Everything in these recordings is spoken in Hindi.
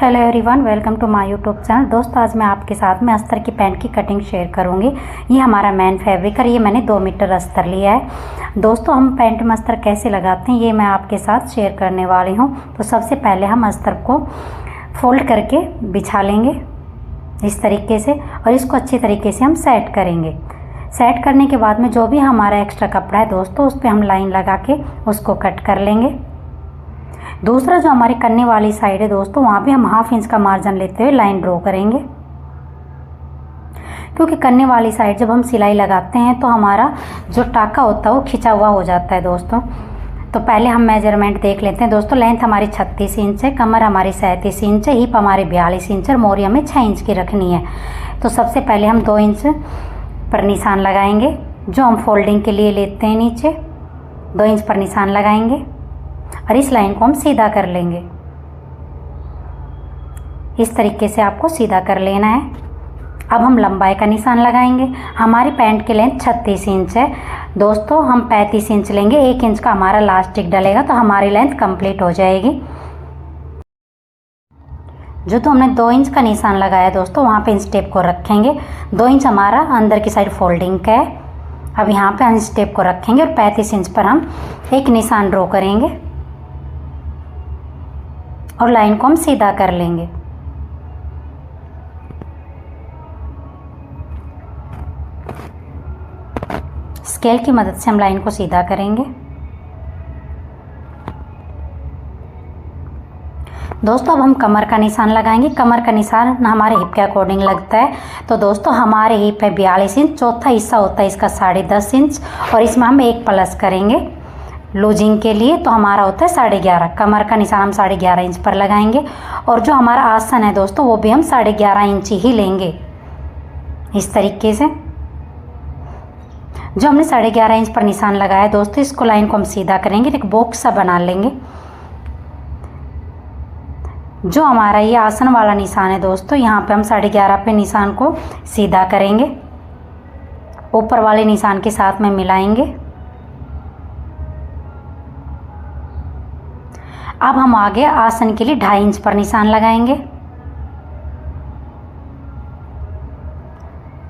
Hello everyone, welcome to my YouTube channel. दोस्तों, आज मैं आपके साथ में अस्तर की पैंट की कटिंग शेयर करूंगी। ये हमारा मेन फैब्रिक है। ये मैंने 2 मीटर अस्तर लिया है। दोस्तों, हम पैंट में अस्तर कैसे लगाते हैं ये मैं आपके साथ शेयर करने वाली हूं। तो सबसे पहले हम अस्तर को फोल्ड करके बिछा लेंगे इस तरीके से, और इसको अच्छी तरीके से हम सेट करेंगे। सेट करने के बाद में जो भी हमारा एक्स्ट्रा कपड़ा है दोस्तों, उस पर हम लाइन लगा के उसको कट कर लेंगे। दूसरा जो हमारी कन्नी वाली साइड है दोस्तों, वहाँ पे हम 1/2 इंच का मार्जिन लेते हुए लाइन ड्रॉ करेंगे, क्योंकि कन्नी वाली साइड जब हम सिलाई लगाते हैं तो हमारा जो टाका होता है वो खिंचा हुआ हो जाता है दोस्तों। तो पहले हम मेजरमेंट देख लेते हैं दोस्तों। लेंथ हमारी 36 इंच है, कमर हमारी 37 इंच है, हिप हमारी 42 इंच और मोरी हमें 6 इंच की रखनी है। तो सबसे पहले हम 2 इंच पर निशान लगाएंगे, जो हम फोल्डिंग के लिए लेते हैं। नीचे 2 इंच पर निशान लगाएंगे और इस लाइन को हम सीधा कर लेंगे। इस तरीके से आपको सीधा कर लेना है। अब हम लंबाई का निशान लगाएंगे। हमारी पैंट की लेंथ 36 इंच है दोस्तों, हम 35 इंच लेंगे। 1 इंच का हमारा लास्टिक डलेगा तो हमारी लेंथ कंप्लीट हो जाएगी। जो तो हमने 2 इंच का निशान लगाया दोस्तों, वहाँ पे इंच टेप को रखेंगे। 2 इंच हमारा अंदर की साइड फोल्डिंग का है। अब यहाँ पे इंच टेप को रखेंगे और 35 इंच पर हम एक निशान ड्रॉ करेंगे और लाइन को हम सीधा कर लेंगे। स्केल की मदद से हम लाइन को सीधा करेंगे। दोस्तों, अब हम कमर का निशान लगाएंगे। कमर का निशान हमारे हिप के अकॉर्डिंग लगता है। तो दोस्तों, हमारे हिप है 42 इंच, चौथा हिस्सा होता है इसका 10.5 इंच, और इसमें हम 1 प्लस करेंगे लूजिंग के लिए, तो हमारा होता है 11.5। कमर का निशान हम 11.5 इंच पर लगाएंगे, और जो हमारा आसन है दोस्तों, वो भी हम 11.5 इंच ही लेंगे। इस तरीके से जो हमने 11.5 इंच पर निशान लगाया दोस्तों, इसको लाइन को हम सीधा करेंगे, एक बॉक्स सा बना लेंगे। जो हमारा ये आसन वाला निशान है दोस्तों, यहाँ पे हम 11.5 पे निशान को सीधा करेंगे, ऊपर वाले निशान के साथ में मिलाएंगे। अब हम आगे आसन के लिए 2.5 इंच पर निशान लगाएंगे।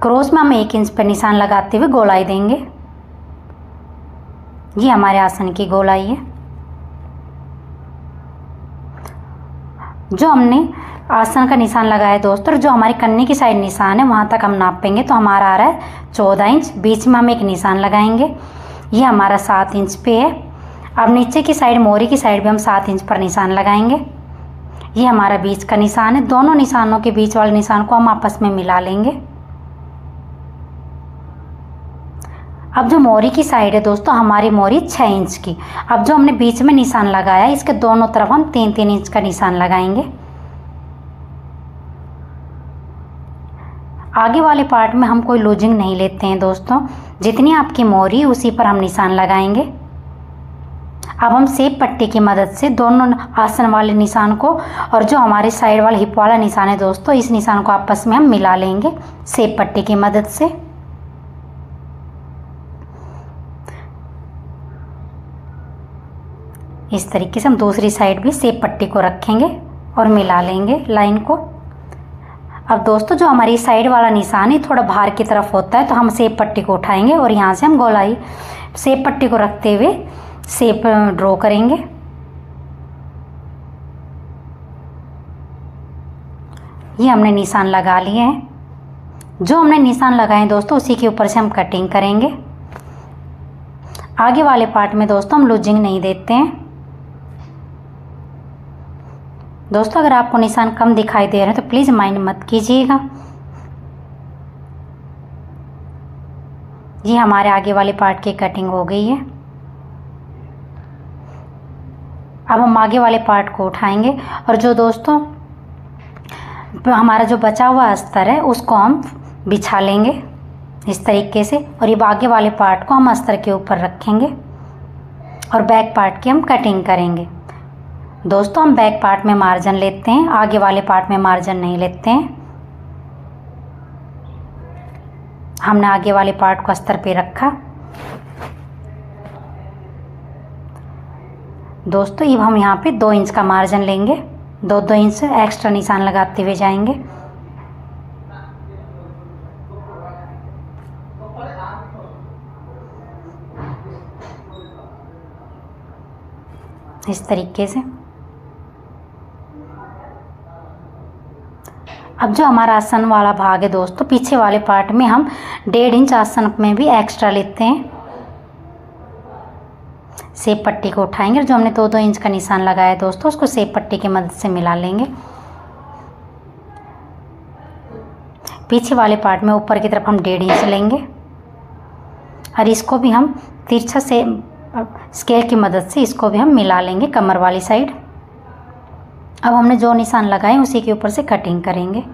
क्रॉस में हम 1 इंच पर निशान लगाते हुए गोलाई देंगे। ये हमारे आसन की गोलाई है। जो हमने आसन का निशान लगाया दोस्तों, जो हमारी कन्नी की साइड निशान है वहाँ तक हम नापेंगे, तो हमारा आ रहा है 14 इंच। बीच में हम एक निशान लगाएंगे, ये हमारा 7 इंच पे है। अब नीचे की साइड मोरी की साइड भी हम 7 इंच पर निशान लगाएंगे। ये हमारा बीच का निशान है। दोनों निशानों के बीच वाले निशान को हम आपस में मिला लेंगे। अब जो मोरी की साइड है दोस्तों, हमारी मोरी 6 इंच की। अब जो हमने बीच में निशान लगाया, इसके दोनों तरफ हम 3-3 इंच का निशान लगाएंगे। आगे वाले पार्ट में हम कोई लूजिंग नहीं लेते हैं दोस्तों, जितनी आपकी मोरी उसी पर हम निशान लगाएंगे। अब हम सेप पट्टी की मदद से दोनों आसन वाले निशान को और जो हमारे साइड वाला हिप वाला निशान है दोस्तों, इस निशान को आपस में हम मिला लेंगे सेप पट्टी की मदद से। इस तरीके से हम दूसरी साइड भी सेप पट्टी को रखेंगे और मिला लेंगे लाइन को। अब दोस्तों, जो हमारी साइड वाला निशान है थोड़ा बाहर की तरफ होता है, तो हम सेप पट्टी को उठाएंगे और यहाँ से हम गोलाई सेप पट्टी को रखते हुए शेप ड्रॉ करेंगे। ये हमने निशान लगा लिए हैं। जो हमने निशान लगाए दोस्तों, उसी के ऊपर से हम कटिंग करेंगे। आगे वाले पार्ट में दोस्तों हम लूजिंग नहीं देते हैं। दोस्तों, अगर आपको निशान कम दिखाई दे रहे हैं तो प्लीज़ माइंड मत कीजिएगा। ये हमारे आगे वाले पार्ट की कटिंग हो गई है। अब हम आगे वाले पार्ट को उठाएंगे और जो दोस्तों हमारा जो बचा हुआ अस्तर है उसको हम बिछा लेंगे इस तरीके से, और ये आगे वाले पार्ट को हम अस्तर के ऊपर रखेंगे और बैक पार्ट की हम कटिंग करेंगे। दोस्तों, हम बैक पार्ट में मार्जिन लेते हैं, आगे वाले पार्ट में मार्जिन नहीं लेते हैं। हमने आगे वाले पार्ट को अस्तर पे रखा। दोस्तों, अब हम यहाँ पे 2 इंच का मार्जिन लेंगे 2-2 इंच एक्स्ट्रा निशान लगाते हुए जाएंगे। इस तरीके से। अब जो हमारा आसन वाला भाग है दोस्तों, पीछे वाले पार्ट में हम 1.5 इंच आसन में भी एक्स्ट्रा लेते हैं। सेब पट्टी को उठाएंगे और जो हमने 2-2 इंच का निशान लगाया दोस्तों, उसको सेब पट्टी की मदद से मिला लेंगे। पीछे वाले पार्ट में ऊपर की तरफ हम 1.5 इंच लेंगे और इसको भी हम तिरछा से स्केल की मदद से इसको भी हम मिला लेंगे कमर वाली साइड। अब हमने जो निशान लगाए उसी के ऊपर से कटिंग करेंगे।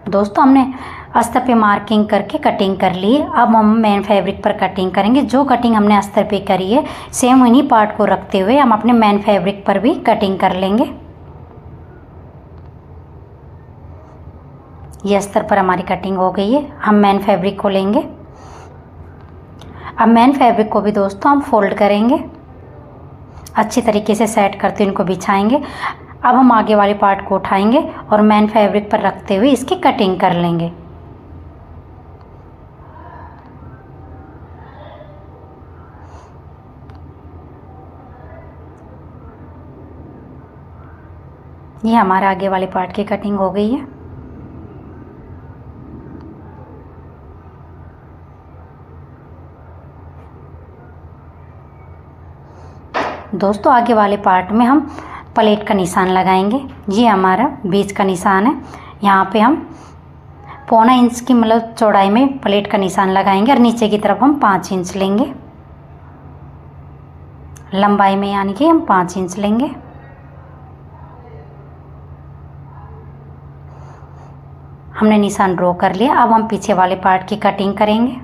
दोस्तों हमने अस्तर पे मार्किंग करके कटिंग कर ली है। अब हम मेन फैब्रिक पर कटिंग करेंगे। जो कटिंग हमने अस्तर पे करी है सेम उन्हीं पार्ट को रखते हुए हम अपने मेन फैब्रिक पर भी कटिंग कर लेंगे। ये अस्तर पर हमारी कटिंग हो गई है। हम मेन फैब्रिक को लेंगे। अब मेन फैब्रिक को भी दोस्तों हम फोल्ड करेंगे, अच्छी तरीके से सेट करते इनको बिछाएंगे। अब हम आगे वाले पार्ट को उठाएंगे और मेन फैब्रिक पर रखते हुए इसकी कटिंग कर लेंगे। ये हमारे आगे वाले पार्ट की कटिंग हो गई है। दोस्तों आगे वाले पार्ट में हम प्लेट का निशान लगाएंगे। ये हमारा बीच का निशान है। यहाँ पे हम 1.25 इंच की मतलब चौड़ाई में प्लेट का निशान लगाएंगे और नीचे की तरफ हम 5 इंच लेंगे। लंबाई में यानी कि हम 5 इंच लेंगे। हमने निशान ड्रॉ कर लिया। अब हम पीछे वाले पार्ट की कटिंग करेंगे।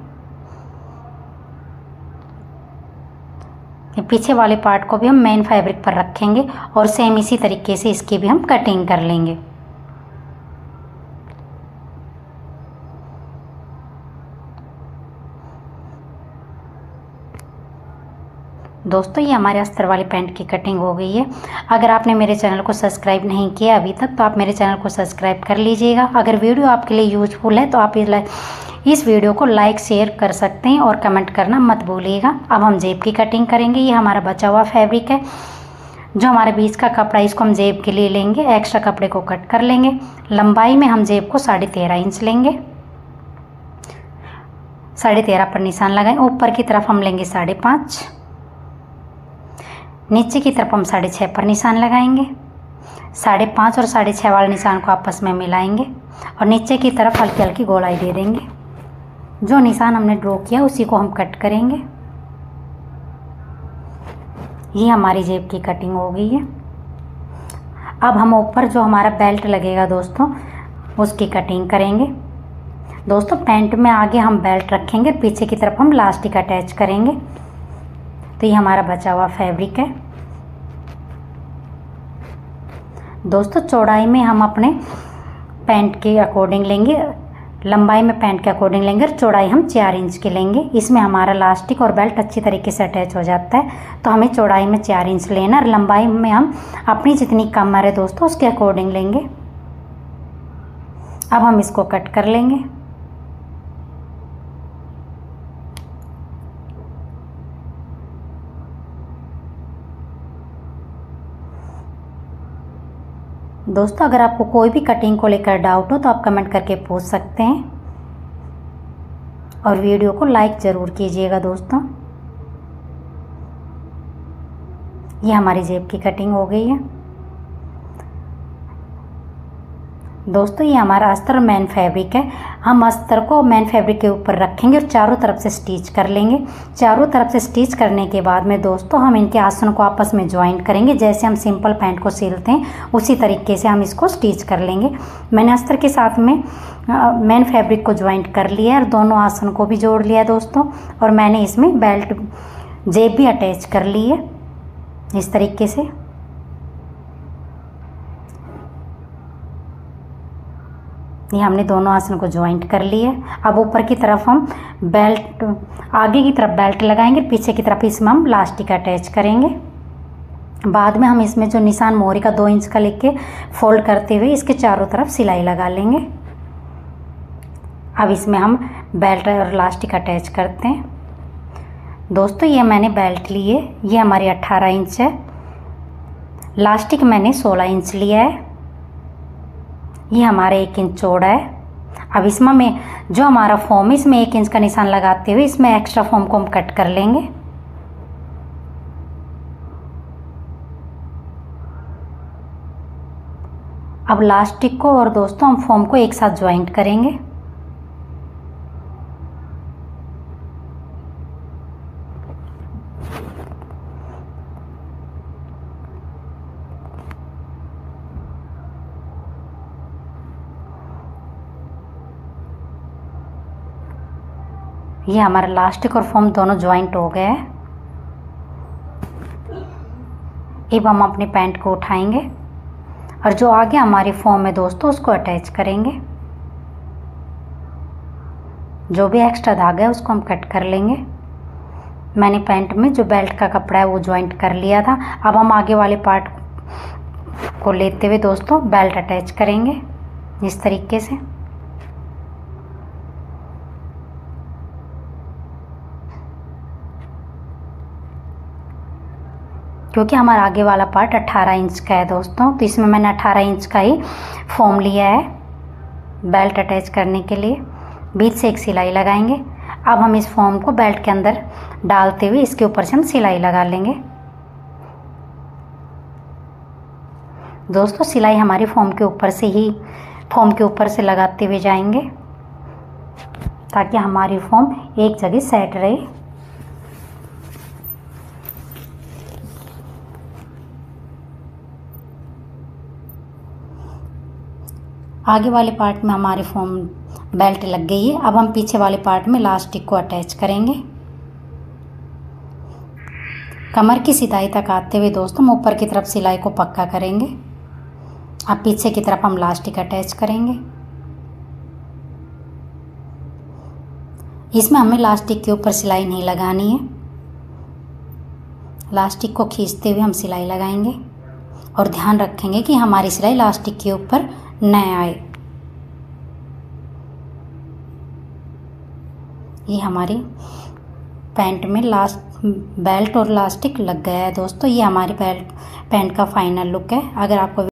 पीछे वाले पार्ट को भी हम मेन फैब्रिक पर रखेंगे और सेम इसी तरीके से इसकी भी हम कटिंग कर लेंगे। दोस्तों ये हमारे अस्तर वाली पैंट की कटिंग हो गई है। अगर आपने मेरे चैनल को सब्सक्राइब नहीं किया अभी तक तो आप मेरे चैनल को सब्सक्राइब कर लीजिएगा। अगर वीडियो आपके लिए यूजफुल है तो आप इस वीडियो को लाइक शेयर कर सकते हैं और कमेंट करना मत भूलिएगा। अब हम जेब की कटिंग करेंगे। ये हमारा बचा हुआ फैब्रिक है। जो हमारे बीच का कपड़ा इसको हम जेब के लिए लेंगे। एक्स्ट्रा कपड़े को कट कर लेंगे। लंबाई में हम जेब को 13.5 इंच लेंगे। 13.5 पर निशान लगाएं। ऊपर की तरफ हम लेंगे 5.5। नीचे की तरफ हम 6.5 पर निशान लगाएंगे। 5.5 और 6.5 वाले निशान को आपस में मिलाएंगे और नीचे की तरफ हल्की हल्की गोलाई दे देंगे। जो निशान हमने ड्रॉ किया उसी को हम कट करेंगे। ये हमारी जेब की कटिंग हो गई है। अब हम ऊपर जो हमारा बेल्ट लगेगा दोस्तों उसकी कटिंग करेंगे। दोस्तों पैंट में आगे हम बेल्ट रखेंगे, पीछे की तरफ हम लास्टिक अटैच करेंगे। तो ये हमारा बचा हुआ फैब्रिक है। दोस्तों चौड़ाई में हम अपने पैंट के अकॉर्डिंग लेंगे। लंबाई में पैंट के अकॉर्डिंग लेंगे और चौड़ाई हम 4 इंच की लेंगे। इसमें हमारा लास्टिक और बेल्ट अच्छी तरीके से अटैच हो जाता है। तो हमें चौड़ाई में 4 इंच लेना और लंबाई में हम अपनी जितनी कमर है दोस्तों उसके अकॉर्डिंग लेंगे। अब हम इसको कट कर लेंगे। दोस्तों अगर आपको कोई भी कटिंग को लेकर डाउट हो तो आप कमेंट करके पूछ सकते हैं और वीडियो को लाइक ज़रूर कीजिएगा। दोस्तों ये हमारी जेब की कटिंग हो गई है। दोस्तों ये हमारा अस्तर मेन फैब्रिक है। हम अस्तर को मेन फैब्रिक के ऊपर रखेंगे और चारों तरफ से स्टिच कर लेंगे। चारों तरफ से स्टिच करने के बाद में दोस्तों हम इनके आसन को आपस में ज्वाइंट करेंगे। जैसे हम सिंपल पैंट को सिलते हैं उसी तरीके से हम इसको स्टिच कर लेंगे। मैंने अस्तर के साथ में मेन फैब्रिक को ज्वाइंट कर लिया है और दोनों आसन को भी जोड़ लिया है दोस्तों। और मैंने इसमें बेल्ट जेब भी अटैच कर ली है इस तरीके से। ये हमने दोनों आसन को ज्वाइंट कर लिए। अब ऊपर की तरफ हम बेल्ट, आगे की तरफ बेल्ट लगाएंगे, पीछे की तरफ इसमें हम लास्टिक अटैच करेंगे। बाद में हम इसमें जो निशान मोहरी का 2 इंच का लिख के फोल्ड करते हुए इसके चारों तरफ सिलाई लगा लेंगे। अब इसमें हम बेल्ट और लास्टिक अटैच करते हैं। दोस्तों ये मैंने बेल्ट ली है, ये हमारी 18 इंच है। लास्टिक मैंने 16 इंच लिया है, ये हमारा 1 इंच चौड़ा है। अब इसमें मैं जो हमारा फॉर्म है इसमें 1 इंच का निशान लगाते हुए इसमें एक्स्ट्रा फॉर्म को हम कट कर लेंगे। अब लास्टिक को और दोस्तों हम फॉर्म को एक साथ ज्वाइंट करेंगे। ये हमारा लास्टिक और फॉर्म दोनों ज्वाइंट हो गए हैं। अब हम अपनी पैंट को उठाएंगे और जो आगे हमारी फॉर्म है दोस्तों उसको अटैच करेंगे। जो भी एक्स्ट्रा धागा है उसको हम कट कर लेंगे। मैंने पैंट में जो बेल्ट का कपड़ा है वो ज्वाइंट कर लिया था। अब हम आगे वाले पार्ट को लेते हुए दोस्तों बेल्ट अटैच करेंगे इस तरीके से। क्योंकि हमारा आगे वाला पार्ट 18 इंच का है दोस्तों, तो इसमें मैंने 18 इंच का ही फॉर्म लिया है बेल्ट अटैच करने के लिए। बीच से एक सिलाई लगाएंगे। अब हम इस फॉर्म को बेल्ट के अंदर डालते हुए इसके ऊपर से हम सिलाई लगा लेंगे। दोस्तों सिलाई हमारी फॉर्म के ऊपर से लगाते हुए जाएंगे ताकि हमारी फॉर्म एक जगह सेट रहे। आगे वाले पार्ट में हमारी फॉर्म बेल्ट लग गई है। अब हम पीछे वाले पार्ट में लास्टिक को अटैच करेंगे। कमर की सिलाई तक आते हुए दोस्तों हम ऊपर की तरफ सिलाई को पक्का करेंगे। अब पीछे की तरफ हम लास्टिक अटैच करेंगे। इसमें हमें लास्टिक के ऊपर सिलाई नहीं लगानी है। लास्टिक को खींचते हुए हम सिलाई लगाएंगे और ध्यान रखेंगे कि हमारी सिलाई लास्टिक के ऊपर न आए। ये हमारी पैंट में बेल्ट और लास्टिक लग गया है दोस्तों। ये हमारी पैंट का फाइनल लुक है। अगर आपको